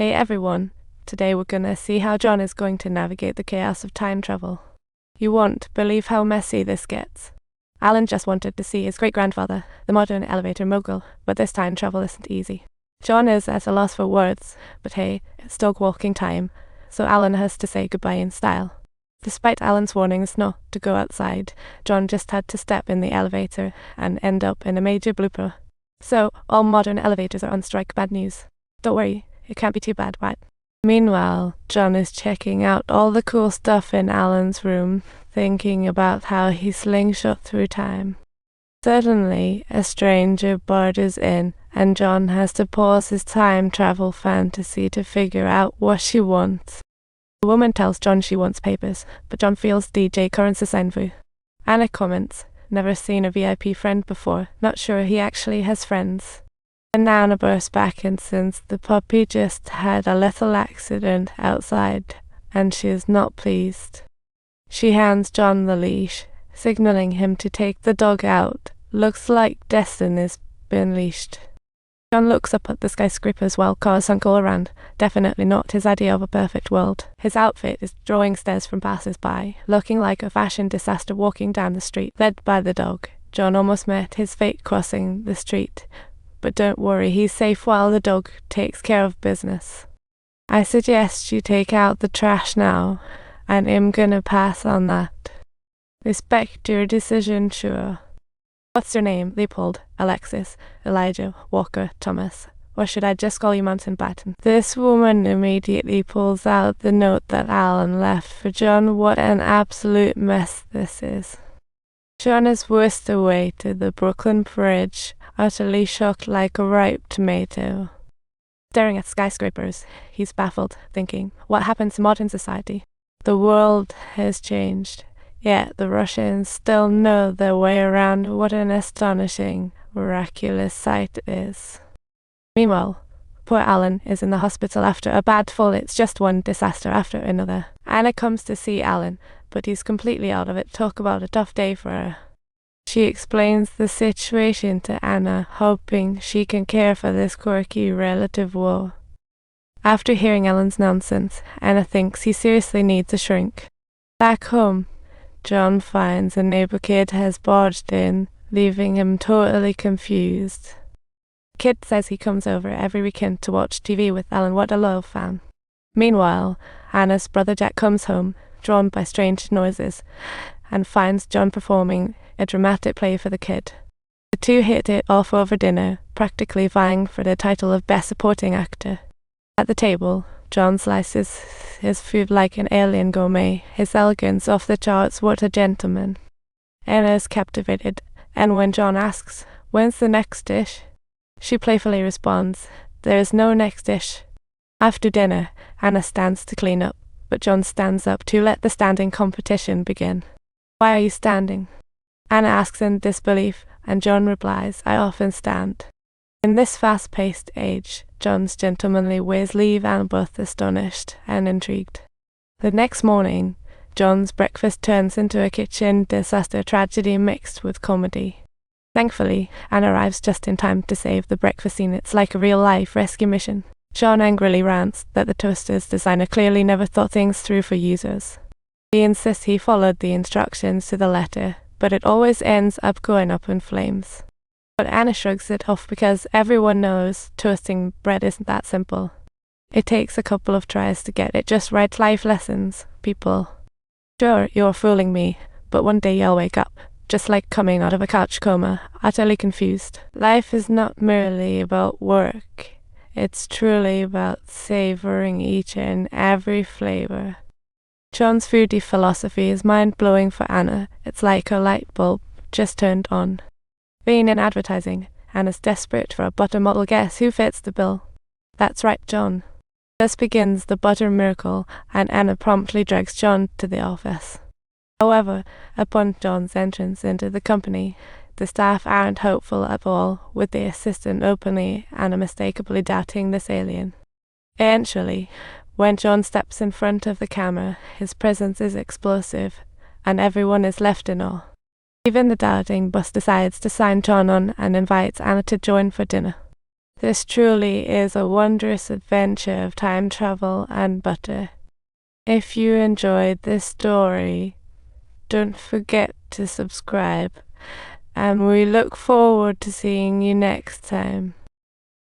Hey everyone, today we're gonna see how John is going to navigate the chaos of time travel. You won't believe how messy this gets. Alan just wanted to see his great-grandfather, the modern elevator mogul, but this time travel isn't easy. John is at a loss for words, but hey, it's dog walking time, so Alan has to say goodbye in style. Despite Alan's warnings not to go outside, John just had to step in the elevator and end up in a major blooper. So, all modern elevators are on strike, bad news. Don't worry, it can't be too bad, right? Meanwhile, John is checking out all the cool stuff in Alan's room, thinking about how he slingshot through time. Suddenly, a stranger barges in, and John has to pause his time travel fantasy to figure out what she wants. The woman tells John she wants papers, but John feels DJ Current's assigned for. Anna comments, never seen a VIP friend before, not sure he actually has friends. And Anna bursts back in since the puppy just had a little accident outside, and she is not pleased. She hands John the leash, signaling him to take the dog out. Looks like Destiny's been leashed. John looks up at the skyscrapers while cars hunk all around. Definitely not his idea of a perfect world. His outfit is drawing stares from passers-by, looking like a fashion disaster walking down the street, led by the dog. John almost met his fate crossing the street, but don't worry, he's safe while the dog takes care of business. I suggest you take out the trash now, and I'm gonna pass on that. Respect your decision, sure. What's your name? Leopold, Alexis, Elijah, Walker, Thomas. Or should I just call you Mountbatten? This woman immediately pulls out the note that Alan left for John. What an absolute mess this is. John is whisked away to the Brooklyn Bridge, utterly shocked like a ripe tomato. Staring at skyscrapers, he's baffled, thinking, what happened to modern society? The world has changed. Yet the Russians still know their way around. What an astonishing, miraculous sight it is. Meanwhile, poor Alan is in the hospital after a bad fall. It's just one disaster after another. Anna comes to see Alan, but he's completely out of it. Talk about a tough day for her. She explains the situation to Anna, hoping she can care for this quirky relative woe. After hearing Alan's nonsense, Anna thinks he seriously needs a shrink. Back home, John finds a neighbor kid has barged in, leaving him totally confused. Kid says he comes over every weekend to watch TV with Alan. What a loyal fan. Meanwhile, Anna's brother Jack comes home, drawn by strange noises, and finds John performing a dramatic play for the kid. The two hit it off over dinner, practically vying for the title of Best Supporting Actor. At the table, John slices his food like an alien gourmet, his elegance off the charts. What a gentleman. Anna is captivated, and when John asks, when's the next dish? She playfully responds, there is no next dish. After dinner, Anna stands to clean up, but John stands up to let the standing competition begin. Why are you standing? Anna asks in disbelief, and John replies, I often stand. In this fast-paced age, John's gentlemanly ways leave Anna both astonished and intrigued. The next morning, John's breakfast turns into a kitchen disaster, tragedy mixed with comedy. Thankfully, Anna arrives just in time to save the breakfast scene. It's like a real-life rescue mission. John angrily rants that the toaster's designer clearly never thought things through for users. He insists he followed the instructions to the letter, but it always ends up going up in flames. But Anna shrugs it off because everyone knows toasting bread isn't that simple. It takes a couple of tries to get it just right. Life lessons, people. Sure, you're fooling me, but one day you'll wake up, just like coming out of a couch coma, utterly confused. Life is not merely about work. It's truly about savoring each and every flavor. John's foodie philosophy is mind-blowing for Anna. It's like a light bulb just turned on. Being in advertising, Anna's desperate for a butter model. Guess who fits the bill? That's right, John. Thus begins the butter miracle, and Anna promptly drags John to the office. However, upon John's entrance into the company, the staff aren't hopeful at all, with the assistant openly and unmistakably doubting this alien. Eventually, when John steps in front of the camera, his presence is explosive, and everyone is left in awe. Even the doubting boss decides to sign John on and invites Anna to join for dinner. This truly is a wondrous adventure of time travel and butter. If you enjoyed this story, don't forget to subscribe, and we look forward to seeing you next time.